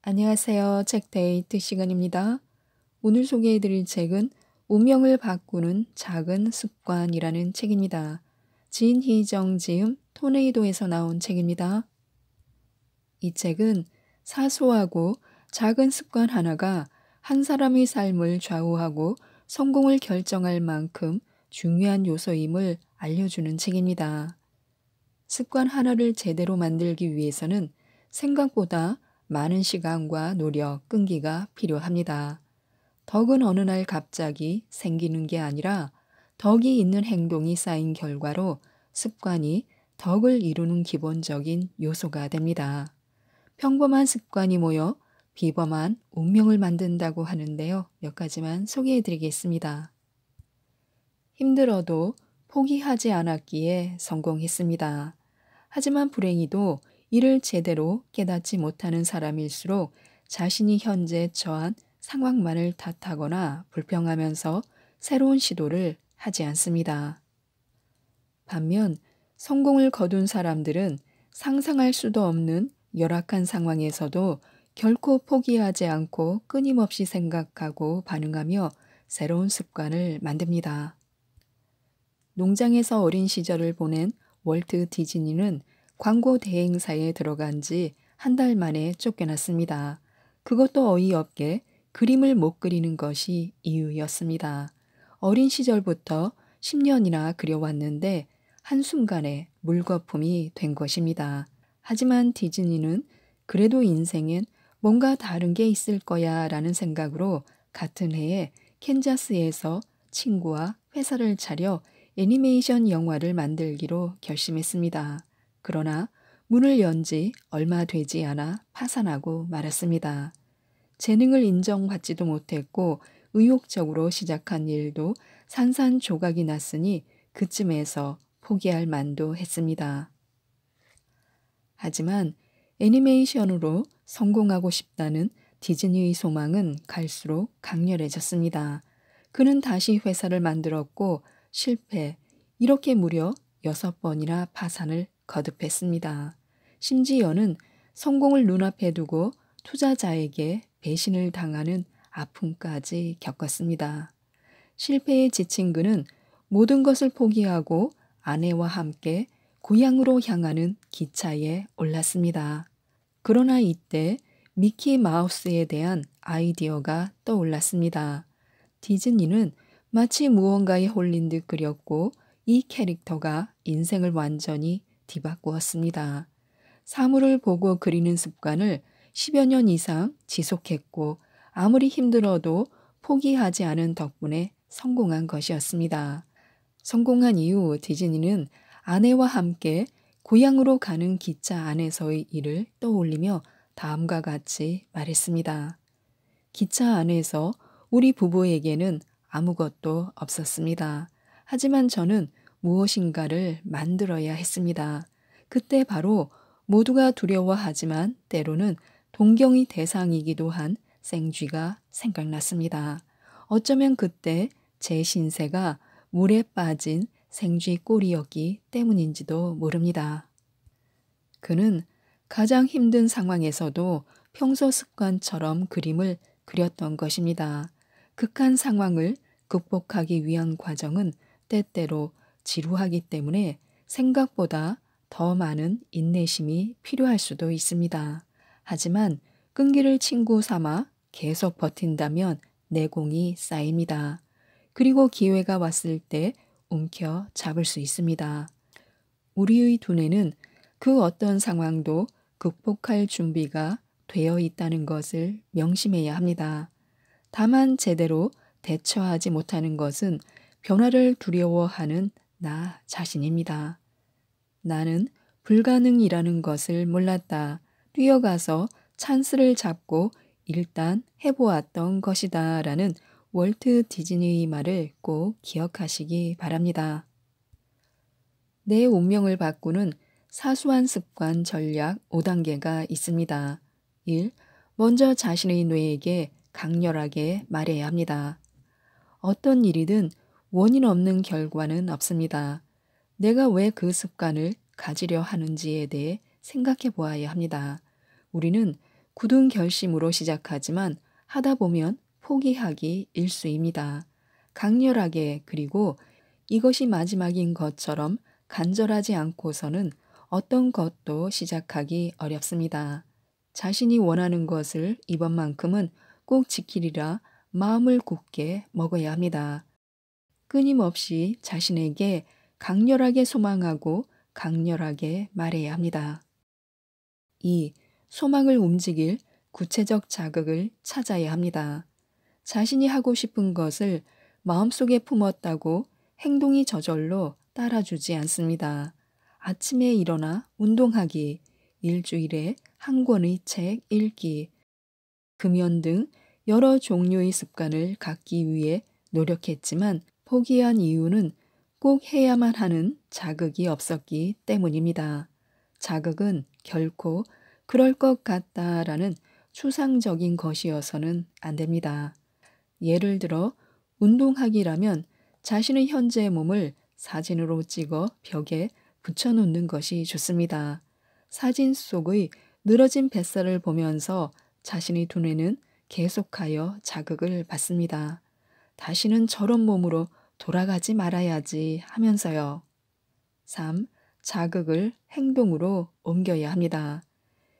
안녕하세요. 책데이트 시간입니다. 오늘 소개해드릴 책은 운명을 바꾸는 작은 습관이라는 책입니다. 진희정 지음 토네이도에서 나온 책입니다. 이 책은 사소하고 작은 습관 하나가 한 사람의 삶을 좌우하고 성공을 결정할 만큼 중요한 요소임을 알려주는 책입니다. 습관 하나를 제대로 만들기 위해서는 생각보다 많은 시간과 노력, 끈기가 필요합니다. 덕은 어느 날 갑자기 생기는 게 아니라 덕이 있는 행동이 쌓인 결과로 습관이 덕을 이루는 기본적인 요소가 됩니다. 평범한 습관이 모여 비범한 운명을 만든다고 하는데요. 몇 가지만 소개해 드리겠습니다. 힘들어도 포기하지 않았기에 성공했습니다. 하지만 불행히도 이를 제대로 깨닫지 못하는 사람일수록 자신이 현재 처한 상황만을 탓하거나 불평하면서 새로운 시도를 하지 않습니다. 반면 성공을 거둔 사람들은 상상할 수도 없는 열악한 상황에서도 결코 포기하지 않고 끊임없이 생각하고 반응하며 새로운 습관을 만듭니다. 농장에서 어린 시절을 보낸 월트 디즈니는 광고 대행사에 들어간 지 한 달 만에 쫓겨났습니다. 그것도 어이없게 그림을 못 그리는 것이 이유였습니다. 어린 시절부터 10년이나 그려왔는데 한순간에 물거품이 된 것입니다. 하지만 디즈니는 그래도 인생엔 뭔가 다른 게 있을 거야 라는 생각으로 같은 해에 캔자스에서 친구와 회사를 차려 애니메이션 영화를 만들기로 결심했습니다. 그러나 문을 연 지 얼마 되지 않아 파산하고 말았습니다. 재능을 인정받지도 못했고 의욕적으로 시작한 일도 산산조각이 났으니 그쯤에서 포기할 만도 했습니다. 하지만 애니메이션으로 성공하고 싶다는 디즈니의 소망은 갈수록 강렬해졌습니다. 그는 다시 회사를 만들었고 실패, 이렇게 무려 6번이나 파산을 거듭했습니다. 심지어는 성공을 눈앞에 두고 투자자에게 배신을 당하는 아픔까지 겪었습니다. 실패에 지친 그는 모든 것을 포기하고 아내와 함께 고향으로 향하는 기차에 올랐습니다. 그러나 이때 미키 마우스에 대한 아이디어가 떠올랐습니다. 디즈니는 마치 무언가에 홀린 듯 그렸고 이 캐릭터가 인생을 완전히 뒤바꾸었습니다. 사물을 보고 그리는 습관을 10여 년 이상 지속했고 아무리 힘들어도 포기하지 않은 덕분에 성공한 것이었습니다. 성공한 이후 디즈니는 아내와 함께 고향으로 가는 기차 안에서의 일을 떠올리며 다음과 같이 말했습니다. 기차 안에서 우리 부부에게는 아무것도 없었습니다. 하지만 저는 무엇인가를 만들어야 했습니다. 그때 바로 모두가 두려워하지만 때로는 동경의 대상이기도 한 생쥐가 생각났습니다. 어쩌면 그때 제 신세가 물에 빠진 생쥐 꼴이었기 때문인지도 모릅니다. 그는 가장 힘든 상황에서도 평소 습관처럼 그림을 그렸던 것입니다. 극한 상황을 극복하기 위한 과정은 때때로 지루하기 때문에 생각보다 더 많은 인내심이 필요할 수도 있습니다. 하지만 끈기를 친구 삼아 계속 버틴다면 내공이 쌓입니다. 그리고 기회가 왔을 때 움켜 잡을 수 있습니다. 우리의 두뇌는 그 어떤 상황도 극복할 준비가 되어 있다는 것을 명심해야 합니다. 다만 제대로 대처하지 못하는 것은 변화를 두려워하는 나 자신입니다. 나는 불가능이라는 것을 몰랐다. 뛰어가서 찬스를 잡고 일단 해보았던 것이다. 라는 월트 디즈니의 말을 꼭 기억하시기 바랍니다. 내 운명을 바꾸는 사소한 습관 전략 5단계가 있습니다. 1. 먼저 자신의 뇌에게 강렬하게 말해야 합니다. 어떤 일이든 원인 없는 결과는 없습니다. 내가 왜 그 습관을 가지려 하는지에 대해 생각해 보아야 합니다. 우리는 굳은 결심으로 시작하지만 하다 보면 포기하기 일쑤입니다. 강렬하게 그리고 이것이 마지막인 것처럼 간절하지 않고서는 어떤 것도 시작하기 어렵습니다. 자신이 원하는 것을 이번만큼은 꼭 지키리라 마음을 굳게 먹어야 합니다. 끊임없이 자신에게 강렬하게 소망하고 강렬하게 말해야 합니다. 2. 소망을 움직일 구체적 자극을 찾아야 합니다. 자신이 하고 싶은 것을 마음속에 품었다고 행동이 저절로 따라주지 않습니다. 아침에 일어나 운동하기, 일주일에 한 권의 책 읽기, 금연 등 여러 종류의 습관을 갖기 위해 노력했지만 포기한 이유는 꼭 해야만 하는 자극이 없었기 때문입니다. 자극은 결코 그럴 것 같다라는 추상적인 것이어서는 안 됩니다. 예를 들어 운동하기라면 자신의 현재 몸을 사진으로 찍어 벽에 붙여놓는 것이 좋습니다. 사진 속의 늘어진 뱃살을 보면서 자신의 두뇌는 계속하여 자극을 받습니다. 다시는 저런 몸으로 돌아가지 말아야지 하면서요. 3. 자극을 행동으로 옮겨야 합니다.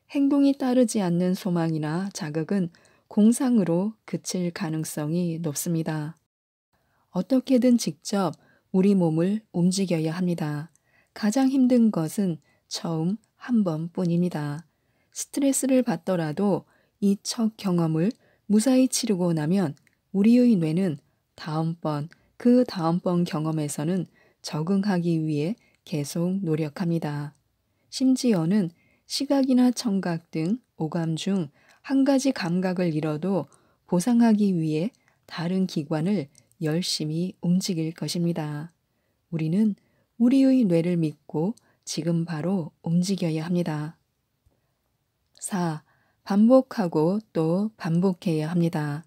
행동이 따르지 않는 소망이나 자극은 공상으로 그칠 가능성이 높습니다. 어떻게든 직접 우리 몸을 움직여야 합니다. 가장 힘든 것은 처음 한 번뿐입니다. 스트레스를 받더라도 이 첫 경험을 무사히 치르고 나면 우리의 뇌는 다음번, 그 다음번 경험에서는 적응하기 위해 계속 노력합니다. 심지어는 시각이나 청각 등 오감 중 한 가지 감각을 잃어도 보상하기 위해 다른 기관을 열심히 움직일 것입니다. 우리는 우리의 뇌를 믿고 지금 바로 움직여야 합니다. 4. 반복하고 또 반복해야 합니다.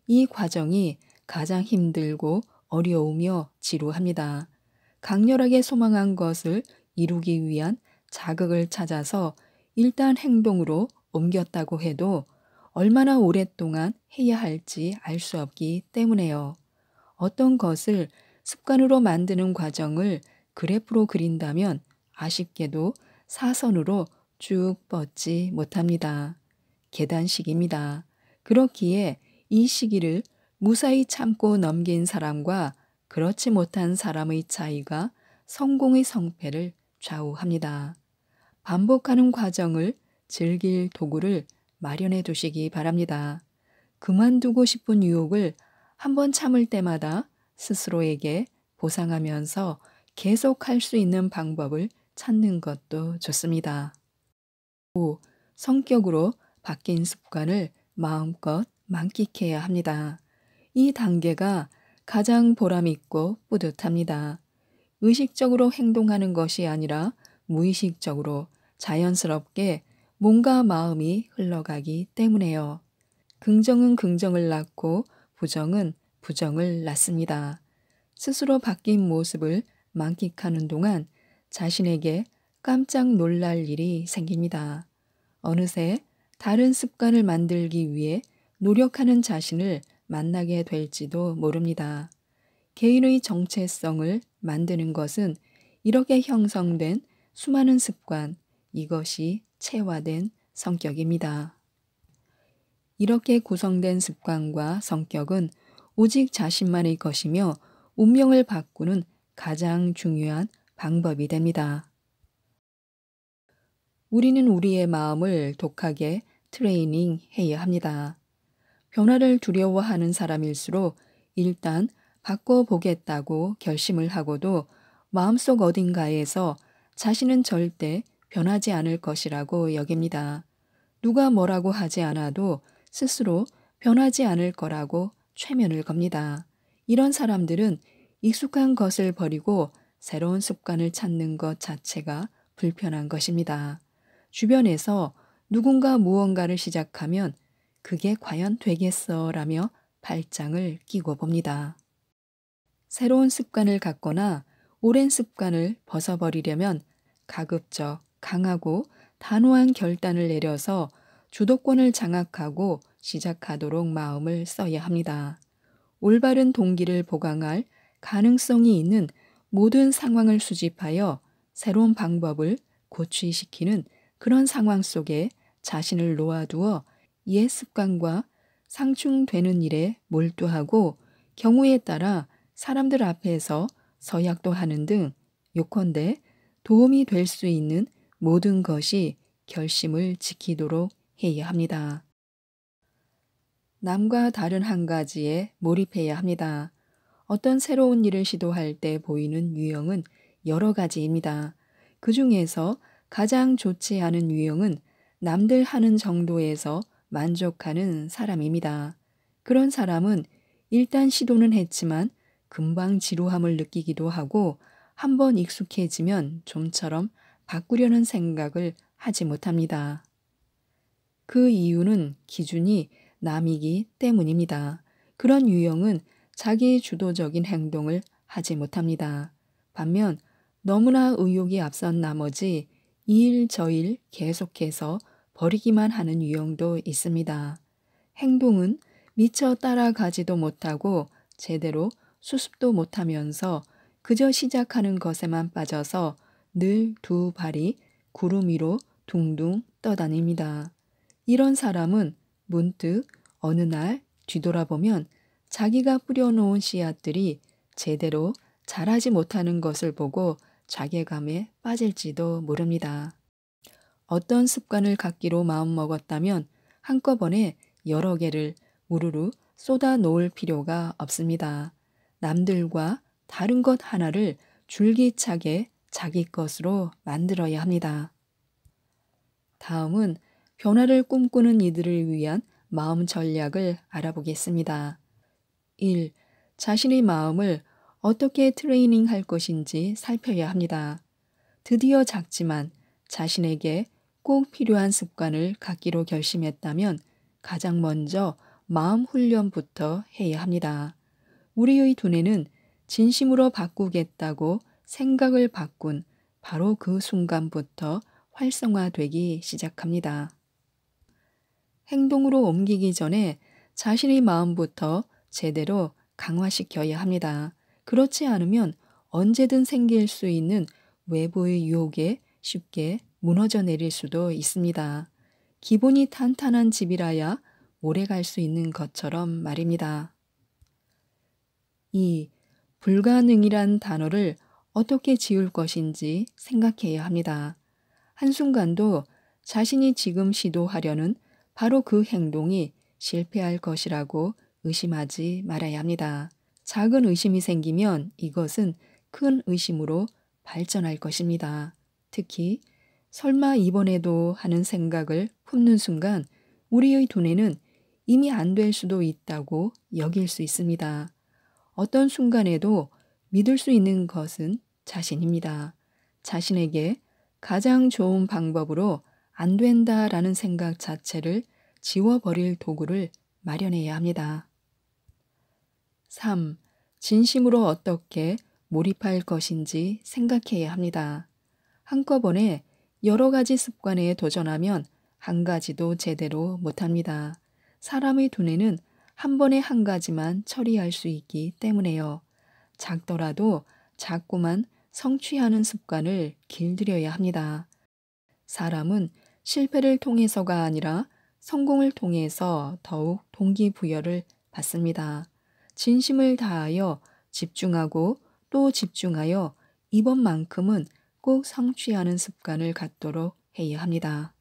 이 과정이 가장 힘들고 어려우며 지루합니다. 강렬하게 소망한 것을 이루기 위한 자극을 찾아서 일단 행동으로 옮겼다고 해도 얼마나 오랫동안 해야 할지 알 수 없기 때문에요. 어떤 것을 습관으로 만드는 과정을 그래프로 그린다면 아쉽게도 사선으로 쭉 뻗지 못합니다. 계단식입니다. 그렇기에 이 시기를 무사히 참고 넘긴 사람과 그렇지 못한 사람의 차이가 성공의 성패를 좌우합니다. 반복하는 과정을 즐길 도구를 마련해 두시기 바랍니다. 그만두고 싶은 유혹을 한번 참을 때마다 스스로에게 보상하면서 계속 할 수 있는 방법을 찾는 것도 좋습니다. 5. 성격으로 바뀐 습관을 마음껏 만끽해야 합니다. 이 단계가 가장 보람있고 뿌듯합니다. 의식적으로 행동하는 것이 아니라 무의식적으로 자연스럽게 몸과 마음이 흘러가기 때문에요. 긍정은 긍정을 낳고 부정은 부정을 낳습니다. 스스로 바뀐 모습을 만끽하는 동안 자신에게 깜짝 놀랄 일이 생깁니다. 어느새 다른 습관을 만들기 위해 노력하는 자신을 만나게 될지도 모릅니다. 개인의 정체성을 만드는 것은 이렇게 형성된 수많은 습관, 이것이 체화된 성격입니다. 이렇게 구성된 습관과 성격은 오직 자신만의 것이며 운명을 바꾸는 가장 중요한 방법이 됩니다. 우리는 우리의 마음을 독하게 트레이닝해야 합니다. 변화를 두려워하는 사람일수록 일단 바꿔보겠다고 결심을 하고도 마음속 어딘가에서 자신은 절대 변하지 않을 것이라고 여깁니다. 누가 뭐라고 하지 않아도 스스로 변하지 않을 거라고 최면을 겁니다. 이런 사람들은 익숙한 것을 버리고 새로운 습관을 찾는 것 자체가 불편한 것입니다. 주변에서 누군가 무언가를 시작하면 그게 과연 되겠어 라며 발장을 끼고 봅니다. 새로운 습관을 갖거나 오랜 습관을 벗어버리려면 가급적 강하고 단호한 결단을 내려서 주도권을 장악하고 시작하도록 마음을 써야 합니다. 올바른 동기를 보강할 가능성이 있는 모든 상황을 수집하여 새로운 방법을 고취시키는 그런 상황 속에 자신을 놓아두어 옛 습관과 상충되는 일에 몰두하고 경우에 따라 사람들 앞에서 서약도 하는 등 요컨대 도움이 될 수 있는 모든 것이 결심을 지키도록 해야 합니다. 남과 다른 한 가지에 몰입해야 합니다. 어떤 새로운 일을 시도할 때 보이는 유형은 여러 가지입니다. 그 중에서 가장 좋지 않은 유형은 남들 하는 정도에서 만족하는 사람입니다. 그런 사람은 일단 시도는 했지만 금방 지루함을 느끼기도 하고 한번 익숙해지면 좀처럼 바꾸려는 생각을 하지 못합니다. 그 이유는 기준이 남이기 때문입니다. 그런 유형은 자기 주도적인 행동을 하지 못합니다. 반면 너무나 의욕이 앞선 나머지 이 일 저 일 계속해서 버리기만 하는 유형도 있습니다. 행동은 미처 따라가지도 못하고 제대로 수습도 못하면서 그저 시작하는 것에만 빠져서 늘 두 발이 구름 위로 둥둥 떠다닙니다. 이런 사람은 문득 어느 날 뒤돌아보면 자기가 뿌려놓은 씨앗들이 제대로 자라지 못하는 것을 보고 자괴감에 빠질지도 모릅니다. 어떤 습관을 갖기로 마음먹었다면 한꺼번에 여러 개를 우르르 쏟아 놓을 필요가 없습니다. 남들과 다른 것 하나를 줄기차게 자기 것으로 만들어야 합니다. 다음은 변화를 꿈꾸는 이들을 위한 마음 전략을 알아보겠습니다. 1. 자신의 마음을 어떻게 트레이닝 할 것인지 살펴야 합니다. 드디어 작지만 자신에게 꼭 필요한 습관을 갖기로 결심했다면 가장 먼저 마음 훈련부터 해야 합니다. 우리의 두뇌는 진심으로 바꾸겠다고 생각을 바꾼 바로 그 순간부터 활성화되기 시작합니다. 행동으로 옮기기 전에 자신의 마음부터 제대로 강화시켜야 합니다. 그렇지 않으면 언제든 생길 수 있는 외부의 유혹에 쉽게 무너져 내릴 수도 있습니다. 기본이 탄탄한 집이라야 오래 갈 수 있는 것처럼 말입니다. 2. 불가능이란 단어를 어떻게 지울 것인지 생각해야 합니다. 한순간도 자신이 지금 시도하려는 바로 그 행동이 실패할 것이라고 의심하지 말아야 합니다. 작은 의심이 생기면 이것은 큰 의심으로 발전할 것입니다. 특히 설마 이번에도 하는 생각을 품는 순간 우리의 두뇌는 이미 안 될 수도 있다고 여길 수 있습니다. 어떤 순간에도 믿을 수 있는 것은 자신입니다. 자신에게 가장 좋은 방법으로 안 된다라는 생각 자체를 지워버릴 도구를 마련해야 합니다. 3. 진심으로 어떻게 몰입할 것인지 생각해야 합니다. 한꺼번에 여러 가지 습관에 도전하면 한 가지도 제대로 못합니다. 사람의 두뇌는 한 번에 한 가지만 처리할 수 있기 때문에요. 작더라도 자꾸만 성취하는 습관을 길들여야 합니다. 사람은 실패를 통해서가 아니라 성공을 통해서 더욱 동기부여를 받습니다. 진심을 다하여 집중하고 또 집중하여 이번만큼은 꼭 성취하는 습관을 갖도록 해야 합니다.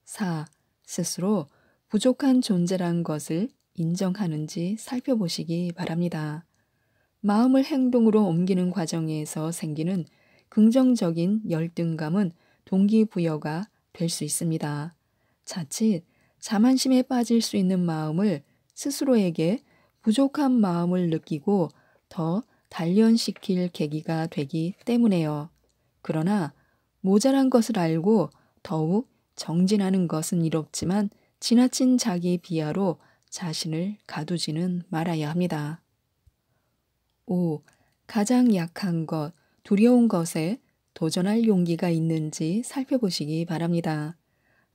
4. 스스로 부족한 존재란 것을 인정하는지 살펴보시기 바랍니다. 마음을 행동으로 옮기는 과정에서 생기는 긍정적인 열등감은 동기부여가 될 수 있습니다. 자칫 자만심에 빠질 수 있는 마음을 스스로에게 부족한 마음을 느끼고 더 단련시킬 계기가 되기 때문에요. 그러나 모자란 것을 알고 더욱 정진하는 것은 이롭지만 지나친 자기 비하로 자신을 가두지는 말아야 합니다. 5. 가장 약한 것, 두려운 것에 도전할 용기가 있는지 살펴보시기 바랍니다.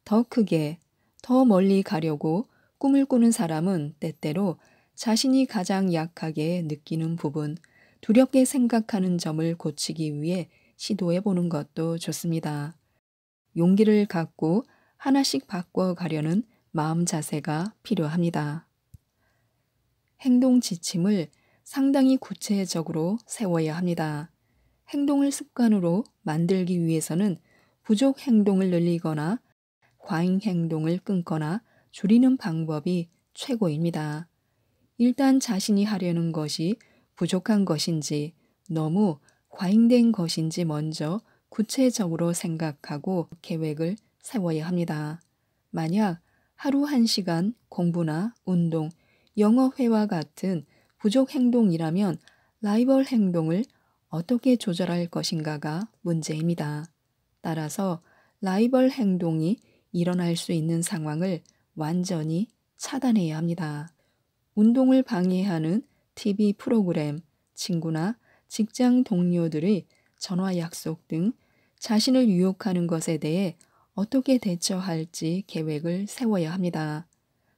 더 크게, 더 멀리 가려고 꿈을 꾸는 사람은 때때로 자신이 가장 약하게 느끼는 부분, 두렵게 생각하는 점을 고치기 위해 시도해 보는 것도 좋습니다. 용기를 갖고 하나씩 바꿔가려는 마음 자세가 필요합니다. 행동 지침을 상당히 구체적으로 세워야 합니다. 행동을 습관으로 만들기 위해서는 부족 행동을 늘리거나 과잉 행동을 끊거나 줄이는 방법이 최고입니다. 일단 자신이 하려는 것이 부족한 것인지 너무 과잉된 것인지 먼저 구체적으로 생각하고 계획을 세워야 합니다. 만약 하루 1시간 공부나 운동, 영어 회화 같은 부족 행동이라면 라이벌 행동을 어떻게 조절할 것인가가 문제입니다. 따라서 라이벌 행동이 일어날 수 있는 상황을 완전히 차단해야 합니다. 운동을 방해하는 TV 프로그램, 친구나 직장 동료들의 전화 약속 등 자신을 유혹하는 것에 대해 어떻게 대처할지 계획을 세워야 합니다.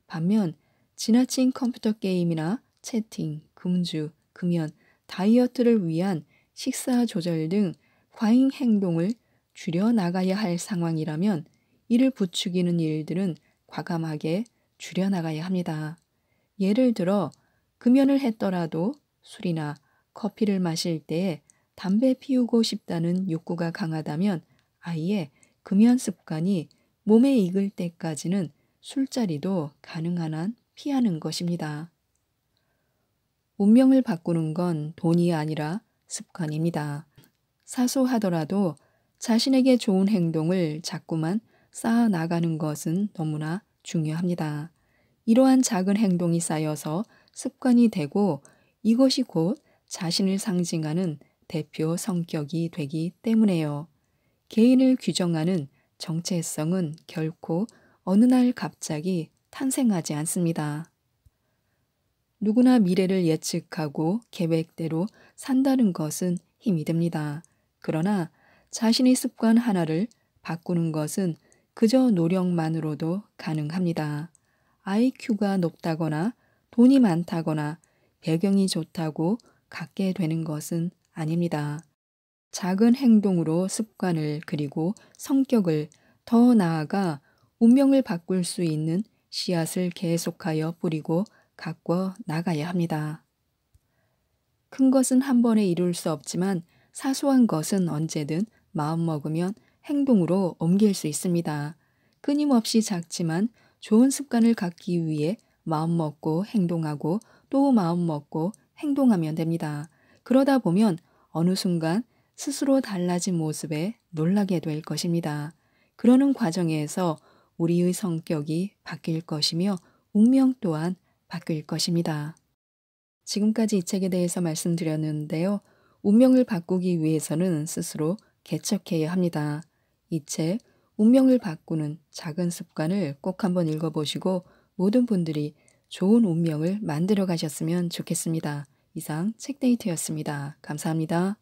반면 지나친 컴퓨터 게임이나 채팅, 금주, 금연, 다이어트를 위한 식사 조절 등 과잉 행동을 줄여 나가야 할 상황이라면 이를 부추기는 일들은 과감하게 줄여 나가야 합니다. 예를 들어 금연을 했더라도 술이나 커피를 마실 때 담배 피우고 싶다는 욕구가 강하다면 아예 금연 습관이 몸에 익을 때까지는 술자리도 가능한 한 피하는 것입니다. 운명을 바꾸는 건 돈이 아니라 습관입니다. 사소하더라도 자신에게 좋은 행동을 자꾸만 쌓아 나가는 것은 너무나 중요합니다. 이러한 작은 행동이 쌓여서 습관이 되고 이것이 곧 자신을 상징하는 대표 성격이 되기 때문에요. 개인을 규정하는 정체성은 결코 어느 날 갑자기 탄생하지 않습니다. 누구나 미래를 예측하고 계획대로 산다는 것은 힘이 듭니다. 그러나 자신의 습관 하나를 바꾸는 것은 그저 노력만으로도 가능합니다. IQ가 높다거나 돈이 많다거나 배경이 좋다고 갖게 되는 것은 아닙니다. 작은 행동으로 습관을 그리고 성격을 더 나아가 운명을 바꿀 수 있는 씨앗을 계속하여 뿌리고 가꿔 나가야 합니다. 큰 것은 한 번에 이룰 수 없지만 사소한 것은 언제든 마음먹으면 행동으로 옮길 수 있습니다. 끊임없이 작지만 좋은 습관을 갖기 위해 마음먹고 행동하고 또 마음먹고 행동하면 됩니다. 그러다 보면 어느 순간 스스로 달라진 모습에 놀라게 될 것입니다. 그러는 과정에서 우리의 성격이 바뀔 것이며 운명 또한 바뀔 것입니다. 지금까지 이 책에 대해서 말씀드렸는데요. 운명을 바꾸기 위해서는 스스로 개척해야 합니다. 이 책 운명을 바꾸는 작은 습관을 꼭 한번 읽어보시고 모든 분들이 좋은 운명을 만들어 가셨으면 좋겠습니다. 이상 책데이트였습니다. 감사합니다.